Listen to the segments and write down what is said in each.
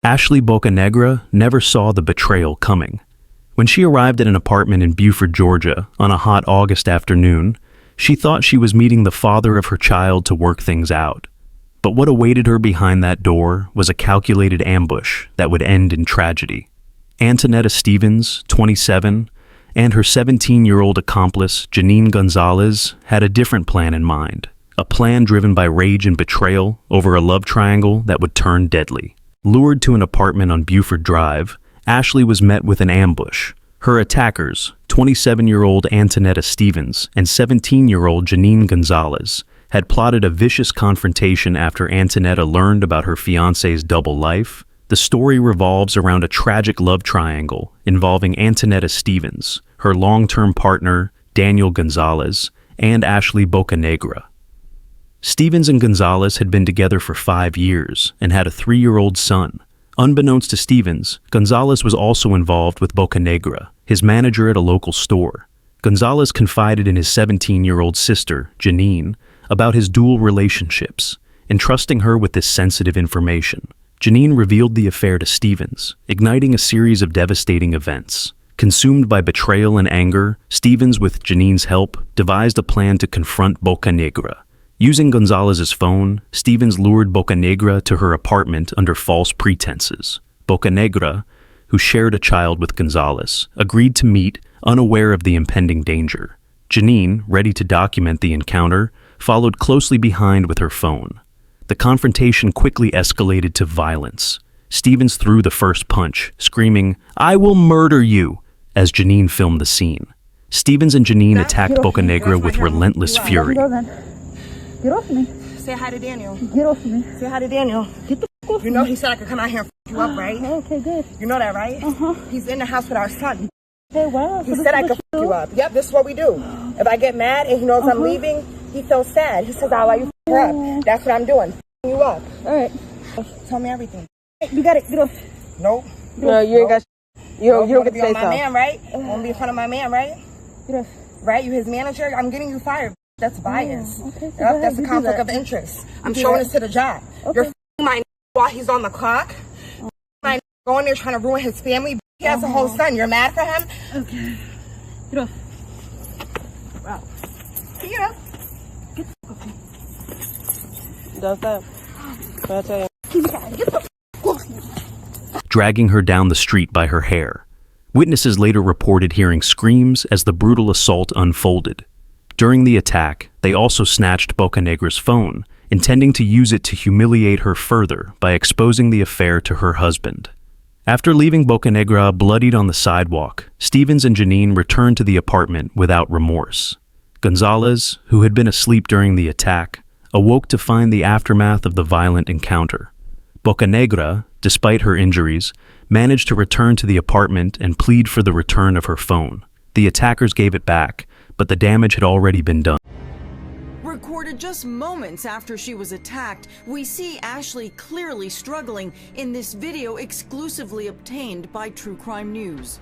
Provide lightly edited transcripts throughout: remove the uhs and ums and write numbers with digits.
Ashley Bocanegra never saw the betrayal coming. When she arrived at an apartment in Beaufort, Georgia, on a hot August afternoon, she thought she was meeting the father of her child to work things out. But what awaited her behind that door was a calculated ambush that would end in tragedy. Antonetta Stevens, 27, and her 17-year-old accomplice, Janine Gonzalez, had a different plan in mind. A plan driven by rage and betrayal over a love triangle that would turn deadly. Lured to an apartment on Beaufort Drive, Ashley was met with an ambush. Her attackers, 27-year-old Antonetta Stevens and 17-year-old Janine Gonzalez, had plotted a vicious confrontation after Antonetta learned about her fiancé's double life. The story revolves around a tragic love triangle involving Antonetta Stevens, her long-term partner, Daniel Gonzalez, and Ashley Bocanegra. Stevens and Gonzalez had been together for 5 years and had a 3-year-old son. Unbeknownst to Stevens, Gonzalez was also involved with Bocanegra, his manager at a local store. Gonzalez confided in his 17-year-old sister, Janine, about his dual relationships, entrusting her with this sensitive information. Janine revealed the affair to Stevens, igniting a series of devastating events. Consumed by betrayal and anger, Stevens, with Janine's help, devised a plan to confront Bocanegra. Using Gonzalez's phone, Stevens lured Bocanegra to her apartment under false pretenses. Bocanegra, who shared a child with Gonzalez, agreed to meet, unaware of the impending danger. Janine, ready to document the encounter, followed closely behind with her phone. The confrontation quickly escalated to violence. Stevens threw the first punch, screaming, "I will murder you," as Janine filmed the scene. Stevens and Janine attacked Bocanegra with relentless fury. Get off me. Say hi to Daniel. Get off me. Say hi to Daniel. Get the f off me. You know he said I could come out here and f you up, right? Okay, good. You know that, right? Uh-huh. He's in the house with our son. Hey, wow. He said I could f you up. Yep, this is what we do. If I get mad and he knows I'm leaving, he feels sad. He says, I'll let you f her up. That's what I'm doing. F you up. All right. Tell me everything. You got it. Get off. Nope. No, you ain't got. You don't get get to say my so. man, right? Won't be in front of my man, right? Get off. Right? You his manager? I'm getting you fired. That's bias. Okay, so Yep, that's a conflict of interest. I'm showing this to the job. You're f***ing my while he's on the clock. My going there trying to ruin his family. He has a whole son. You're mad for him? Okay. Get off. Wow. Can you get up? Get the f off me. Does that? What I tell you? Get the f off me. Dragging her down the street by her hair. Witnesses later reported hearing screams as the brutal assault unfolded. During the attack, they also snatched Bocanegra's phone, intending to use it to humiliate her further by exposing the affair to her husband. After leaving Bocanegra bloodied on the sidewalk, Stevens and Janine returned to the apartment without remorse. Gonzalez, who had been asleep during the attack, awoke to find the aftermath of the violent encounter. Bocanegra, despite her injuries, managed to return to the apartment and plead for the return of her phone. The attackers gave it back, but the damage had already been done. Recorded just moments after she was attacked, we see Ashley clearly struggling in this video exclusively obtained by True Crime News.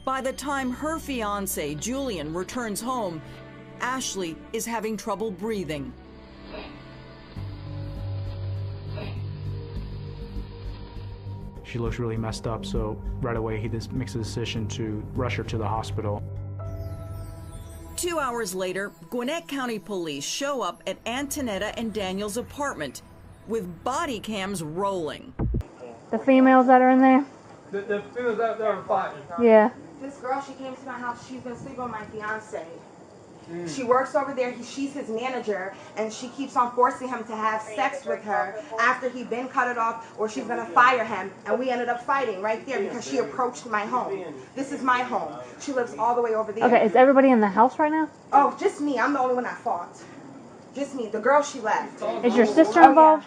By the time her fiancé, Julian, returns home, Ashley is having trouble breathing. She looks really messed up, so right away he just makes a decision to rush her to the hospital. 2 hours later, Gwinnett County Police show up at Antonetta and Daniel's apartment with body cams rolling. The females that are in there? The females that are fighting. Yeah. This girl, she came to my house. She's been sleeping with my fiance. She works over there. She's his manager, and she keeps on forcing him to have sex with her after he been cut it off, or she's gonna fire him. And we ended up fighting right there because she approached my home. This is my home. She lives all the way over there. Okay, is everybody in the house right now? Oh, just me. I'm the only one that fought. Just me. The girl, she left. Is your sister involved?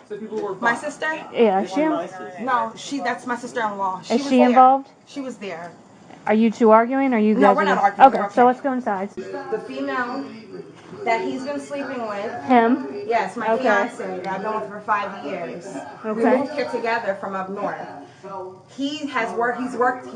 My sister? Yeah, is she? No, that's my sister-in-law. Is she involved? She was there. Are you two arguing, or you guys? No, we're not arguing. Okay, We're okay. so let's go inside. The female that he's been sleeping with. Him? Yes, my Okay. fiance that I've been with for 5 years. We Okay. moved here together from up north. He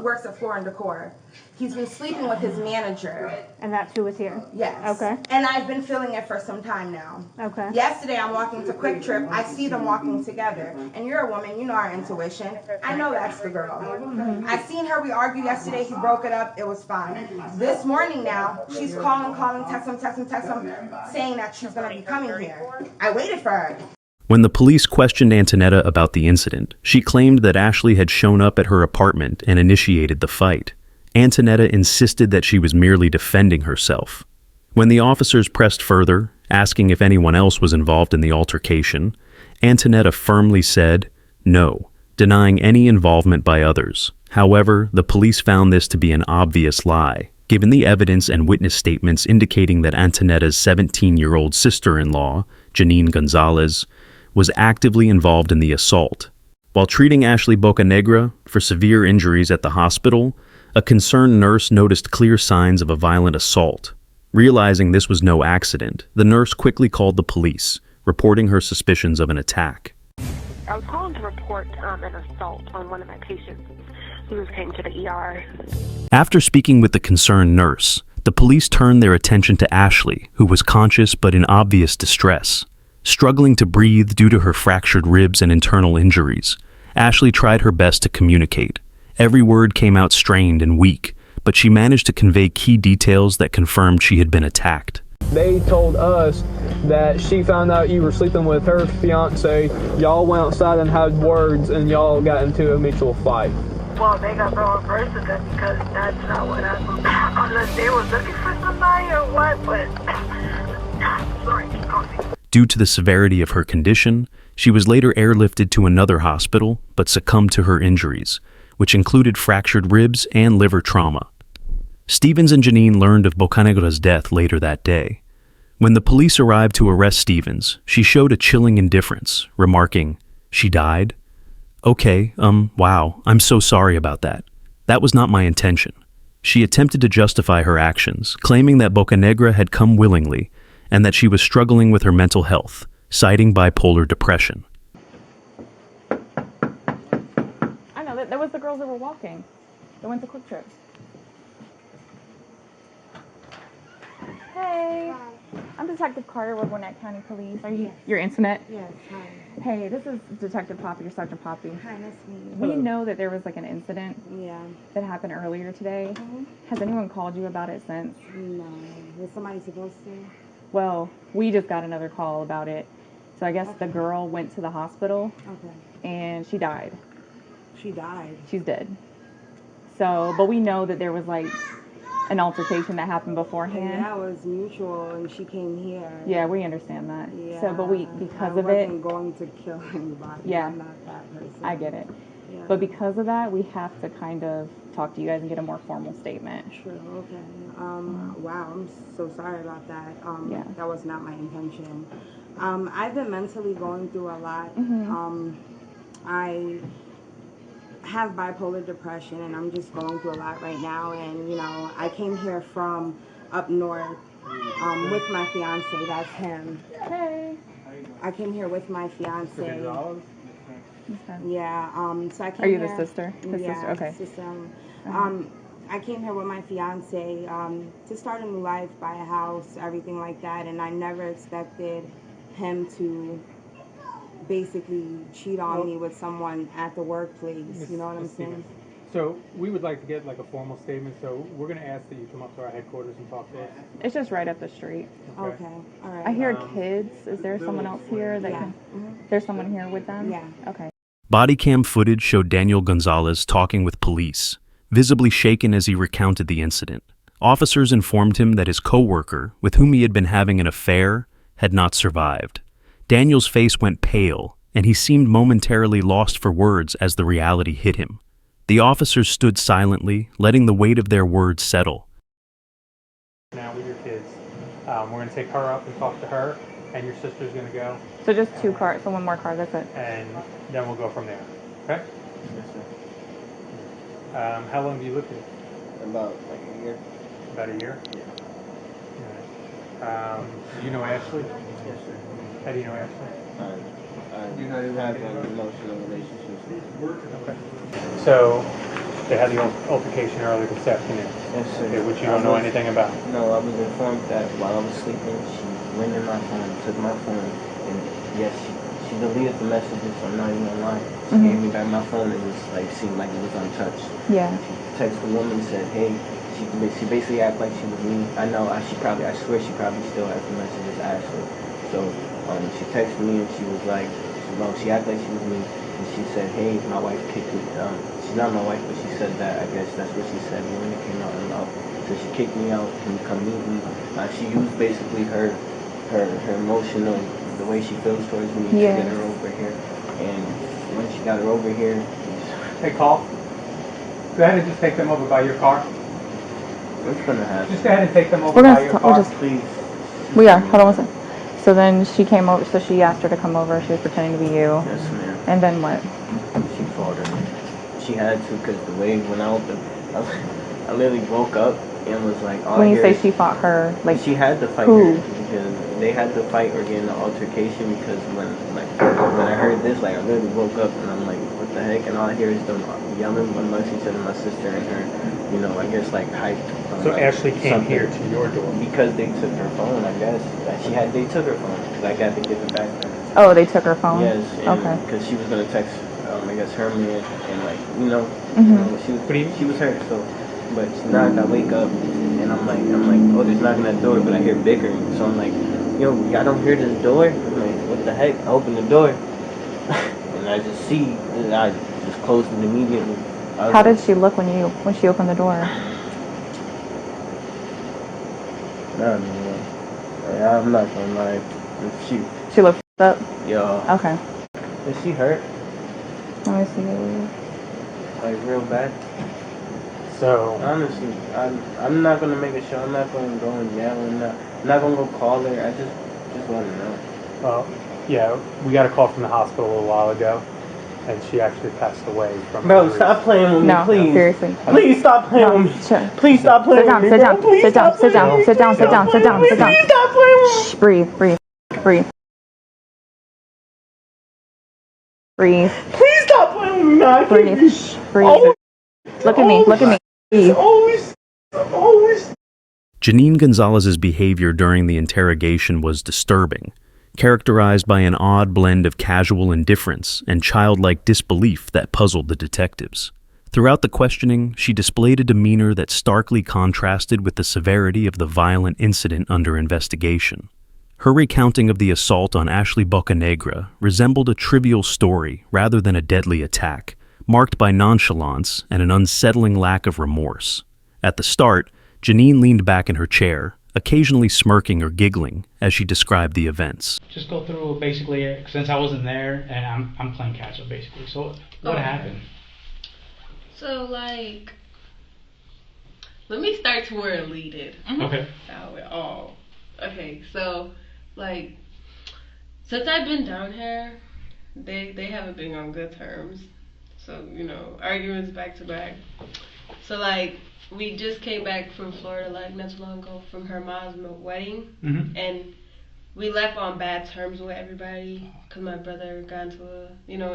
works at Floor and Decor. He's been sleeping with his manager. And that's who was here? Yes. Okay. And I've been feeling it for some time now. Okay. Yesterday I'm walking to Quick Trip. I see them walking together. And you're a woman, you know our intuition. I know that's the girl. I seen her, we argued yesterday, he broke it up, it was fine. This morning now, she's calling, text him, saying that she's gonna be coming here. I waited for her. When the police questioned Antonetta about the incident, she claimed that Ashley had shown up at her apartment and initiated the fight. Antonetta insisted that she was merely defending herself. When the officers pressed further, asking if anyone else was involved in the altercation, Antonetta firmly said no, denying any involvement by others. However, the police found this to be an obvious lie, given the evidence and witness statements indicating that Antonetta's 17-year-old sister-in-law, Janine Gonzalez, was actively involved in the assault. While treating Ashley Bocanegra for severe injuries at the hospital, a concerned nurse noticed clear signs of a violent assault. Realizing this was no accident, the nurse quickly called the police, reporting her suspicions of an attack. I was calling to report an assault on one of my patients who came to the ER. After speaking with the concerned nurse, the police turned their attention to Ashley, who was conscious but in obvious distress. Struggling to breathe due to her fractured ribs and internal injuries, Ashley tried her best to communicate. Every word came out strained and weak, but she managed to convey key details that confirmed she had been attacked. They told us that she found out you were sleeping with her fiance. Y'all went outside and had words, and y'all got into a mutual fight. Well, they got the wrong person then, because that's not what I... Unless they were looking for somebody or what, but... Sorry, keep going. Due to the severity of her condition, she was later airlifted to another hospital, but succumbed to her injuries, which included fractured ribs and liver trauma. Stevens and Janine learned of Bocanegra's death later that day. When the police arrived to arrest Stevens, she showed a chilling indifference, remarking, "She died? Okay, wow, I'm so sorry about that. That was not my intention." She attempted to justify her actions, claiming that Bocanegra had come willingly and that she was struggling with her mental health, citing bipolar depression. I know, that was the girls that were walking. They went to Quick Trip. Hey. I'm Detective Carter with Gwinnett County Police. Are you your internet? Yes, hi. Hey, this is Detective Poppy or Sergeant Poppy. Hi, nice to meet you. We know that there was like an incident Yeah. that happened earlier today. Has anyone called you about it since? No. Was somebody supposed to? Well, we just got another call about it. So I guess the girl went to the hospital Okay. and she died. She died. She's dead. So, but we know that there was like an altercation that happened beforehand. And that was mutual, and she came here. Yeah, we understand that. Yeah. So, but because of I it, wasn't going to kill anybody. Yeah. I'm not that person. I get it. Yeah. But because of that, we have to kind of talk to you guys and get a more formal statement. True, okay. Wow, I'm so sorry about that. Yeah. That was not my intention. I've been mentally going through a lot. I have bipolar depression, and I'm just going through a lot right now. And, you know, I came here from up north with my fiance. That's him. Hey. I came here with my fiance. Okay. Yeah, so I came Are you here, the sister? His yeah, sister? Okay. Sister. I came here with my fiance to start a new life, buy a house, everything like that, and I never expected him to basically cheat on me with someone at the workplace. You know what I'm saying? So we would like to get like a formal statement. So we're going to ask that you come up to our headquarters and talk to us. It's just right up the street. Okay, all right. I hear kids. Is there someone else here that Yeah. can? There's someone here with them? Yeah. Okay. Body cam footage showed Daniel Gonzalez talking with police, visibly shaken as he recounted the incident. Officers informed him that his co-worker, with whom he had been having an affair, had not survived. Daniel's face went pale, and he seemed momentarily lost for words as the reality hit him. The officers stood silently, letting the weight of their words settle. Now with your kids, we're going to take her up and talk to her, and your sister's going to go, So just 2 cars, so 1 more car, that's it. and then we'll go from there. Okay? How long do you live here? About like a year. About a year? Yeah. Do you know Ashley? Yes, sir. How do you know Ashley? have an emotional relationship with her. Okay. So they had the altercation earlier this afternoon. Yes, sir. Okay, which you don't know anything about. No, I was informed that while I was sleeping, she went in my phone, took my phone, and yes, she deleted the messages. I'm not even gonna lie. She gave me back my phone. It was like seemed like it was untouched. Yeah. She texted the woman and said, "Hey." She basically acted like she was me. I know. I swear she probably still has the messages. Ashley. So she texted me and she was like, she acted like she was me, and she said, "Hey, my wife kicked me." She's not my wife, but she said that. I guess that's what she said when it came out in love. So she kicked me out. Can you come meet me? She used basically her emotional, the way she feels towards me, to get her over here. And when she got her over here, Hey, Carl. Go ahead and just take them over by your car. what's gonna happen? Just go ahead and take them over by your car. Please. We are. Hold on one second. So then she came over. So she asked her to come over. She was pretending to be you. Yes, ma'am. And then what? She fought her. She had to, because the way when I opened, I literally woke up and was like, all When you say is, she fought her, like she had to fight who? her because they had to fight or get in an altercation. Because when I heard this, like I literally woke up and I'm like, what the heck? And all I hear is them yelling amongst each other, my sister and her. You know, I guess like hyped. So Ashley came here to your door because they took her phone. I guess they took her phone because I got to give it back to her. Oh, they took her phone. Yes. Okay. Because she was gonna text, I guess her man, and like you know, she was hurt. So, but now I wake up and I'm like, oh, there's knocking at the door, but I hear bickering. So I'm like, yo, y'all don't hear this door? I'm like, what the heck? I open the door and I just see, I just closed it immediately. How did she look when she opened the door? I'm not gonna lie. She looked up? Yeah. Okay. Is she hurt? Let me see. Like real bad? So honestly, I'm not gonna make a show. I'm not gonna go and yell. I'm not gonna go call her. I just want to know. Well, yeah, we got a call from the hospital a little while ago, and she actually passed away from. Bro, stop playing with me, please. Seriously. Please stop playing with me. Sure. Please stop playing with me. Sit down. Please Sit down. stop Sit down. playing Sit down. with me. Sit down. Sit down. Sit down. Sit down. Please stop playing with me. Shh. Breathe. Breathe. Please stop playing with me, man. Breathe. Shh. Breathe. Always. Look at me. Look at me. Breathe. Always. Janine Gonzalez's behavior during the interrogation was disturbing, characterized by an odd blend of casual indifference and childlike disbelief that puzzled the detectives. Throughout the questioning, she displayed a demeanor that starkly contrasted with the severity of the violent incident under investigation. Her recounting of the assault on Ashley Bocanegra resembled a trivial story rather than a deadly attack, marked by nonchalance and an unsettling lack of remorse. At the start, Janine leaned back in her chair, occasionally smirking or giggling as she described the events. Just go through basically, since I wasn't there, and I'm playing catch up basically. So what happened? So like, let me start to where it leaded. Okay. Okay, so like, since I've been down here, they haven't been on good terms. So, you know, arguments back to back. So like, we just came back from Florida like not too long ago from her mom's wedding, and we left on bad terms with everybody because my brother got into a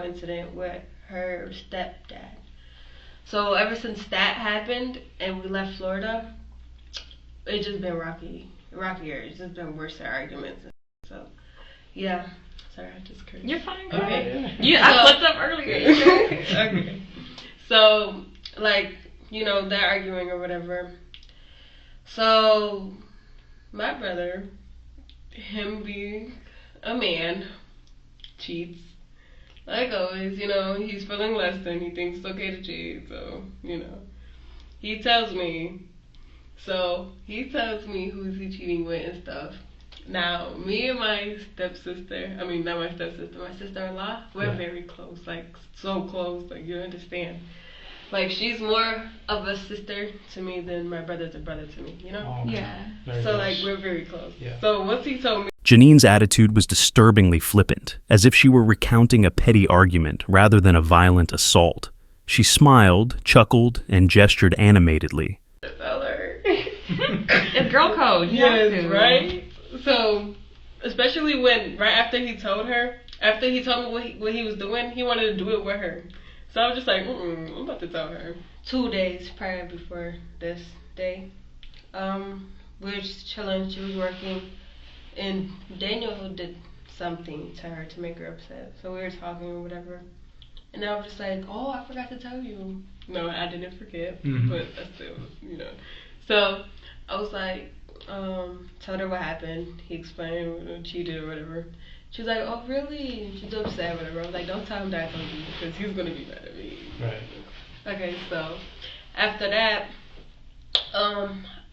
incident with her stepdad. So ever since that happened and we left Florida, it's just been rockier. It's just been worse arguments. So yeah, sorry, I just cursed. You're fine. Okay. I flipped up earlier. Okay. So like, they're arguing or whatever. So my brother, him being a man, cheats. Like always, he's feeling less than, he thinks it's okay to cheat, so, he tells me. So, he tells me who's he cheating with and stuff. Now, me and my stepsister, not my stepsister, my sister-in-law, we're very close, like, so close, like, you understand. Like, she's more of a sister to me than my brother's a brother to me, Yeah. So, like, we're very close. Yeah. So, once he told me, Janine's attitude was disturbingly flippant, as if she were recounting a petty argument rather than a violent assault. She smiled, chuckled, and gestured animatedly. It's girl code. Yes, right? So, especially right after he told her, after he told me what he was doing, he wanted to do it with her. So I was just like, I'm about to tell her. 2 days prior before this day, we were just chilling. She was working, and Daniel did something to her to make her upset. So we were talking or whatever, and I was just like, oh, I forgot to tell you. No, I didn't forget, but I still, So I was like, told her what happened. He explained what she did or whatever. She was like, oh, really? She's upset, whatever. I was like, don't tell him that I told you, because he's going to be mad at me. Right. Okay, so after that,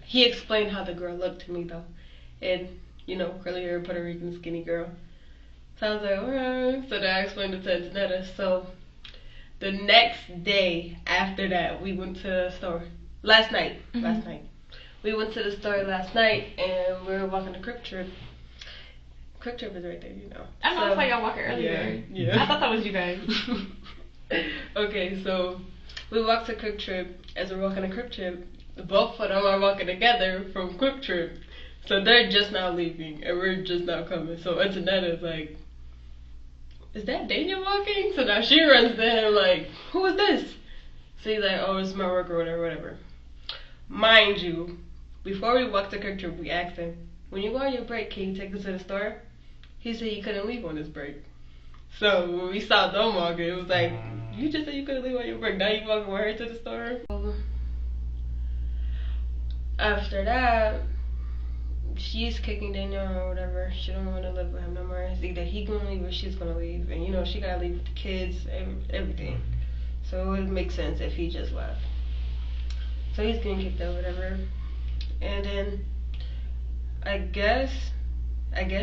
he explained how the girl looked to me, though. And, curly hair, Puerto Rican, skinny girl. So I was like, alright. So then I explained it to Antonetta. So the next day after that, we went to the store. Last night. We went to the store last night, and we were walking to Quick Trip. Quick Trip is right there, I know, I saw y'all walking earlier. Yeah. I thought that was you guys. Okay, so we walked to Quick Trip. As we're walking to Quick Trip, both of them are walking together from Quick Trip. So they're just now leaving, and we're just now coming. So Antonetta is like, is that Daniel walking? So now she runs to him like, who is this? So he's like, oh, it's my worker or whatever. Mind you, before we walked to Quick Trip, we asked him, when you go on your break, can you take us to the store? He said he couldn't leave on his break. So when we saw them walking, it was like, you just said you couldn't leave on your break. Now you walking with her to the store? After that, she's kicking Daniel or whatever. She don't want to live with him no more. It's either he gonna leave or she's gonna leave. And she gotta leave with the kids, everything. So it would make sense if he just left. So he's getting kicked out, whatever. And then I guess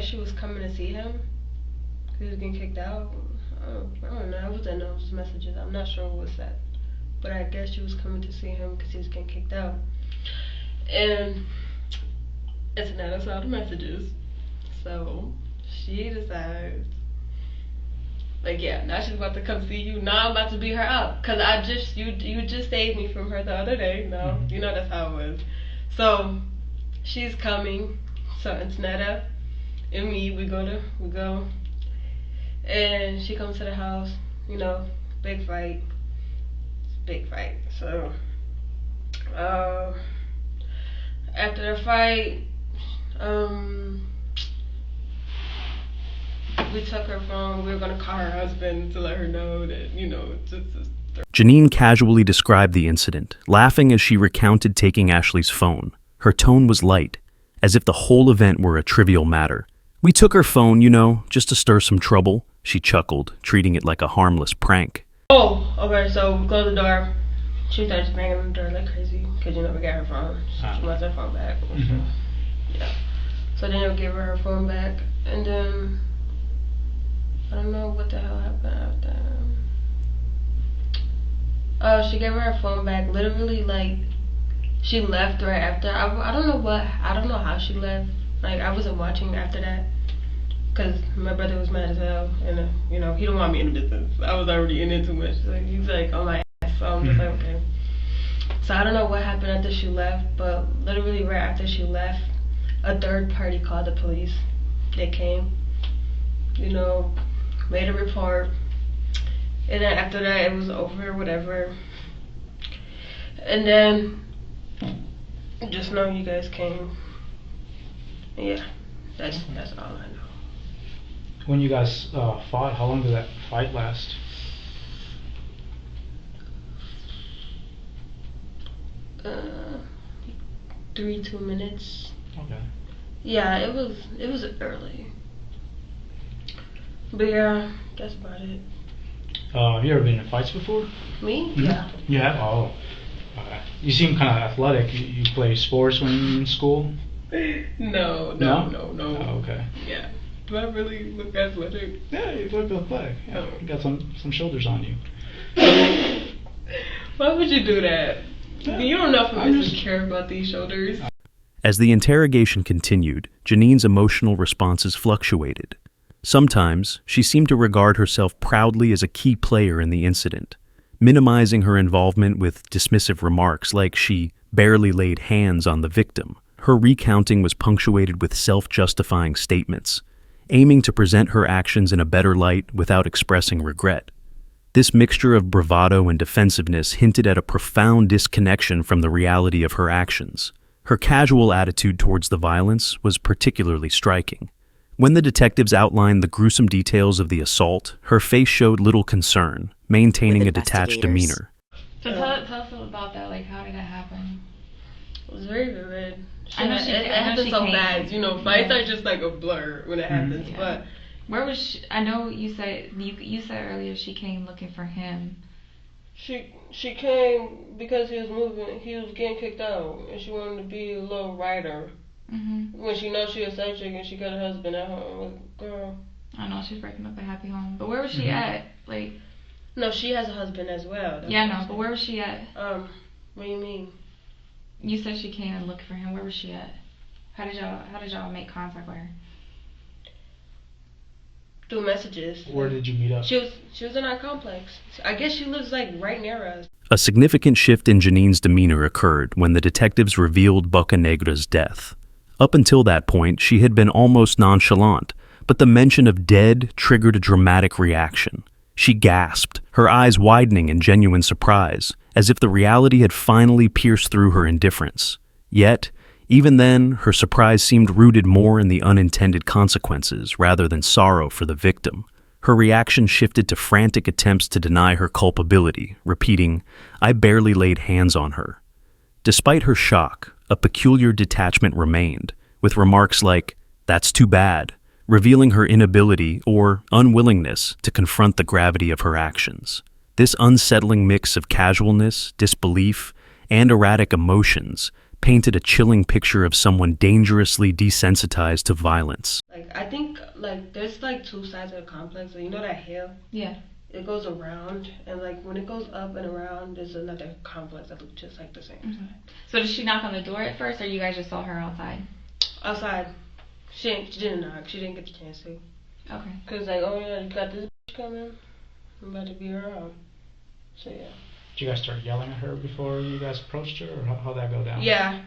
she was coming to see him. He was getting kicked out. I don't know. I was in those messages. I'm not sure what was said. But I guess she was coming to see him because he was getting kicked out. And Antonetta saw the messages. So she decides, like, yeah, now she's about to come see you. Now I'm about to beat her up. Because you just saved me from her the other day. No, that's how it was. So she's coming. So Antonetta and me, we go. And she comes to the house, big fight. So, after the fight, we took her phone. We were going to call her husband to let her know that, Janine casually described the incident, laughing as she recounted taking Ashley's phone. Her tone was light, as if the whole event were a trivial matter. We took her phone, just to stir some trouble, she chuckled, treating it like a harmless prank. Oh, okay, so we closed the door. She started banging on the door like crazy, because, we got her phone. She wants her phone back. Yeah. So then we gave her phone back, and then I don't know what the hell happened after. She gave her phone back, literally, like, she left right after. I don't know how she left. Like, I wasn't watching after that, because my brother was mad as hell, and, he don't want me in the business. I was already in it too much. So he's like, on my ass, so I'm just like, okay. So I don't know what happened after she left, but literally right after she left, a third party called the police. They came, made a report, and then after that, it was over, whatever. And then, just know you guys came. Yeah, that's all I know. When you guys fought, how long did that fight last? 2 minutes. Okay. Yeah, it was early. But yeah, that's about it. Have you ever been in fights before? Me? Mm-hmm. Yeah. You have? Oh. You seem kind of athletic. You play sports when you're in school? No. Oh, okay. Yeah. Do I really look athletic? Yeah, you look athletic. Yeah, you got some shoulders on you. Why would you do that? Yeah. You don't know if I just care about these shoulders. As the interrogation continued, Janine's emotional responses fluctuated. Sometimes, she seemed to regard herself proudly as a key player in the incident, minimizing her involvement with dismissive remarks like she barely laid hands on the victim. Her recounting was punctuated with self-justifying statements, aiming to present her actions in a better light without expressing regret. This mixture of bravado and defensiveness hinted at a profound disconnection from the reality of her actions. Her casual attitude towards the violence was particularly striking. When the detectives outlined the gruesome details of the assault, her face showed little concern, maintaining a detached demeanor. So tell us about that. Like, how did that happen? It was very vivid. It happened so fast. You know, fights are just like a blur when it happens. Yeah. But where was she? I know you said earlier she came looking for him. She came because he was getting kicked out, and she wanted to be a little writer. Mm-hmm. When she knows she a side chick and she got a husband at home, like, girl. I know she's breaking up a happy home, but where was she at? Like, no, she has a husband as well. Yeah, no, but where was she at? What do you mean? You said she came and looked for him. Where was she at? How did y'all make contact with her? Through messages. Where did you meet up? She was in our complex. I guess she lives like right near us. A significant shift in Janine's demeanor occurred when the detectives revealed Bocanegra's death. Up until that point, she had been almost nonchalant, but the mention of dead triggered a dramatic reaction. She gasped, her eyes widening in genuine surprise, as if the reality had finally pierced through her indifference. Yet, even then, her surprise seemed rooted more in the unintended consequences rather than sorrow for the victim. Her reaction shifted to frantic attempts to deny her culpability, repeating, "I barely laid hands on her." Despite her shock, a peculiar detachment remained, with remarks like, "That's too bad," revealing her inability or unwillingness to confront the gravity of her actions. This unsettling mix of casualness, disbelief, and erratic emotions painted a chilling picture of someone dangerously desensitized to violence. Like, I think, like, there's like two sides of the complex. You know that hill? Yeah. It goes around, and like when it goes up and around, there's another complex that looks just like the same side. So did she knock on the door at first, or you guys just saw her outside? Outside. She didn't knock. She didn't get the chance to. Okay. Cause like, oh yeah, you got this bitch coming. I'm about to be around. So yeah. Did you guys start yelling at her before you guys approached her, or how'd that go down? Yeah.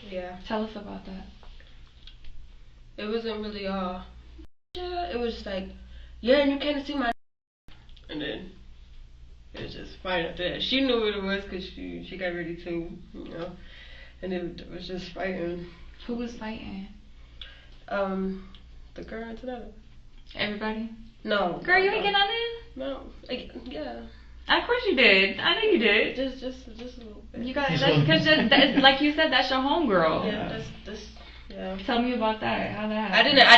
Yeah. Tell us about that. It wasn't really yeah, it was just like, yeah, and you can't see my and then it was just fine after that. She knew what it was because she got ready to, you know, and it was just fighting. Who was fighting? The girl and another. Everybody? No. Girl, you ain't getting on in? No. Yeah. Of course you did. I know you did. Just a little bit. You got because like you said, that's your homegirl. Yeah. That's yeah. Tell me about that. How that happened. I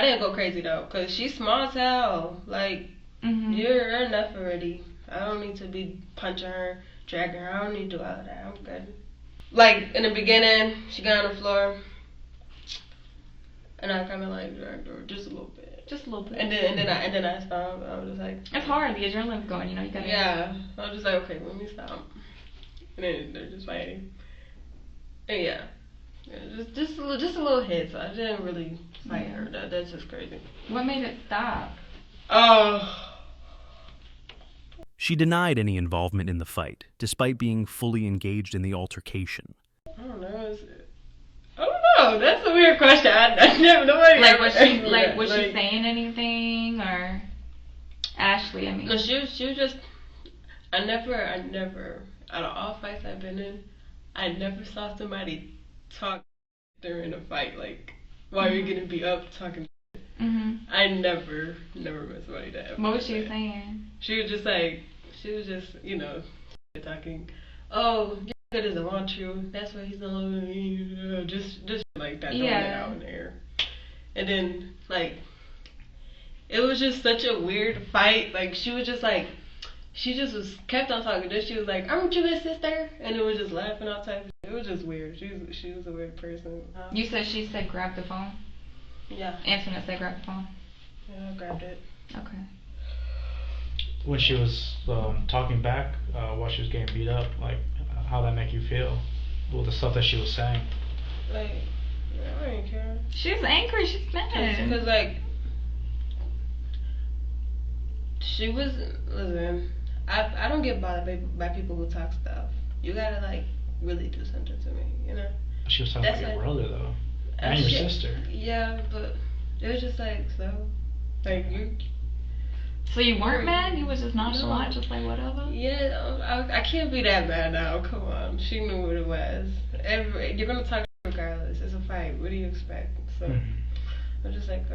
didn't go crazy though, cause she's small as hell. Like you're enough already. I don't need to be punching her, dragging her. I don't need to do all of that. I'm good. Like in the beginning, she got on the floor, and I kind of like dragged her just a little bit. Just a little bit. And then I stopped. I was just like, it's hard. The adrenaline's going. You know, you gotta. Yeah. I was just like, okay, let me stop. And then they're just fighting. And yeah. Just a little hit. So I didn't really fight her. That's just crazy. What made it stop? She denied any involvement in the fight, despite being fully engaged in the altercation. I don't know. I don't know. That's a weird question. I never nobody. Was she saying anything or Ashley? I mean, no, she was just. I never. Out of all fights I've been in, I never saw somebody talk during a fight like while you're gonna be up talking. I never met somebody that. What was she saying? She was just you know talking. Oh. He doesn't want you. That's why he's not loving me. Just like that. Throwing it out in the air. And then like, it was just such a weird fight. Like she just kept on talking. Then she was like, "Aren't you his sister?" And it was just laughing all the time. It was just weird. She was a weird person. You said she said grab the phone. Yeah. Antoinette said grab the phone. Yeah, I grabbed it. Okay. When she was talking back while she was getting beat up, like, how'd that make you feel? Well, the stuff that she was saying. Like, I didn't care. She's angry. She's mad. Because like, she was. Listen, I don't get bothered by people who talk stuff. You gotta like really do something to me, you know. She was talking about your brother though, and your sister. Yeah, but It was just like, so, like, you. So you weren't mad? You was just nonchalant, just like whatever? Yeah, I can't be that mad now. Come on. She knew what it was. You're going to talk regardless. It's a fight. What do you expect? So, I'm just like,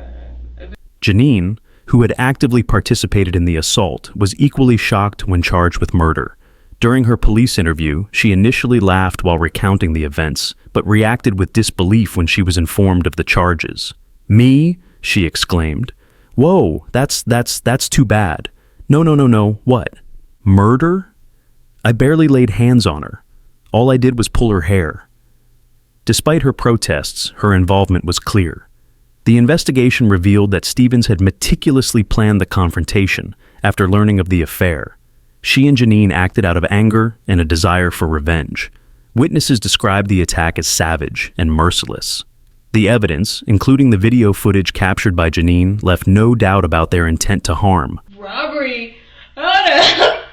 Janine, who had actively participated in the assault, was equally shocked when charged with murder. During her police interview, she initially laughed while recounting the events, but reacted with disbelief when she was informed of the charges. "Me?" she exclaimed. "Whoa, that's too bad. No, what? Murder? I barely laid hands on her. All I did was pull her hair." Despite her protests, her involvement was clear. The investigation revealed that Stevens had meticulously planned the confrontation after learning of the affair. She and Janine acted out of anger and a desire for revenge. Witnesses described the attack as savage and merciless. The evidence, including the video footage captured by Janine, left no doubt about their intent to harm. robbery? Hold up.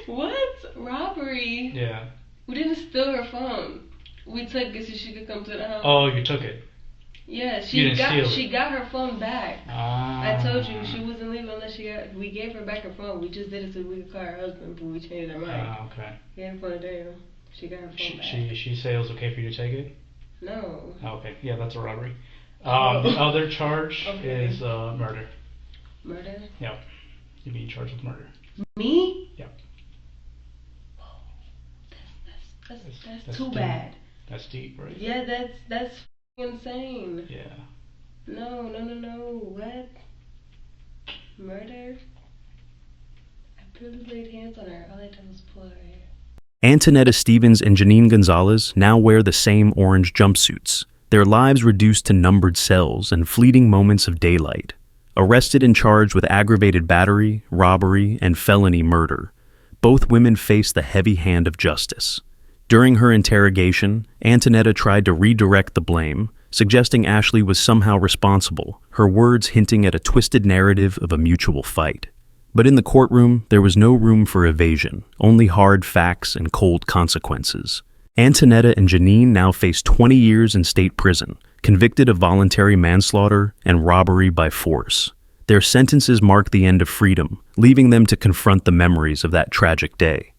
What? Robbery? Yeah. We didn't steal her phone. We took it so she could come to the house. Oh, you took it? Yeah, You didn't steal it. she got her phone back. Ah. I told you she wasn't leaving unless we gave her back her phone. We just did it so we could call her husband, but we changed our mind. Ah, okay. Gave her phone a day. She got her phone back. She said it was okay for you to take it? No. Oh, okay, yeah, that's a robbery. The other charge is murder. Murder? Yep. You're being charged with murder. Me? Yep. That's too deep. bad. That's deep, right? Yeah, that's insane. Yeah. No. What? Murder? I barely laid hands on her. All I did was pull her hair. Antonetta Stevens and Janine Gonzalez now wear the same orange jumpsuits, their lives reduced to numbered cells and fleeting moments of daylight. Arrested and charged with aggravated battery, robbery, and felony murder, both women face the heavy hand of justice. During her interrogation, Antonetta tried to redirect the blame, suggesting Ashley was somehow responsible, her words hinting at a twisted narrative of a mutual fight. But in the courtroom, there was no room for evasion, only hard facts and cold consequences. Antonetta and Janine now face 20 years in state prison, convicted of voluntary manslaughter and robbery by force. Their sentences mark the end of freedom, leaving them to confront the memories of that tragic day.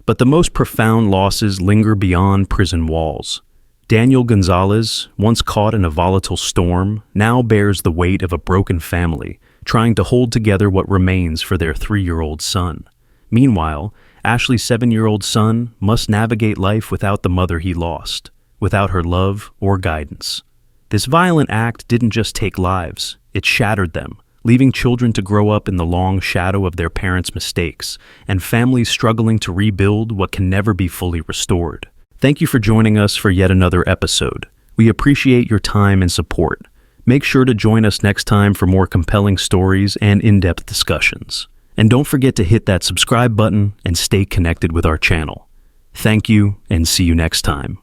But the most profound losses linger beyond prison walls. Daniel Gonzalez, once caught in a volatile storm, now bears the weight of a broken family, trying to hold together what remains for their 3-year-old son. Meanwhile, Ashley's 7-year-old son must navigate life without the mother he lost, without her love or guidance. This violent act didn't just take lives, it shattered them, leaving children to grow up in the long shadow of their parents' mistakes, and families struggling to rebuild what can never be fully restored. Thank you for joining us for yet another episode. We appreciate your time and support. Make sure to join us next time for more compelling stories and in-depth discussions. And don't forget to hit that subscribe button and stay connected with our channel. Thank you, and see you next time.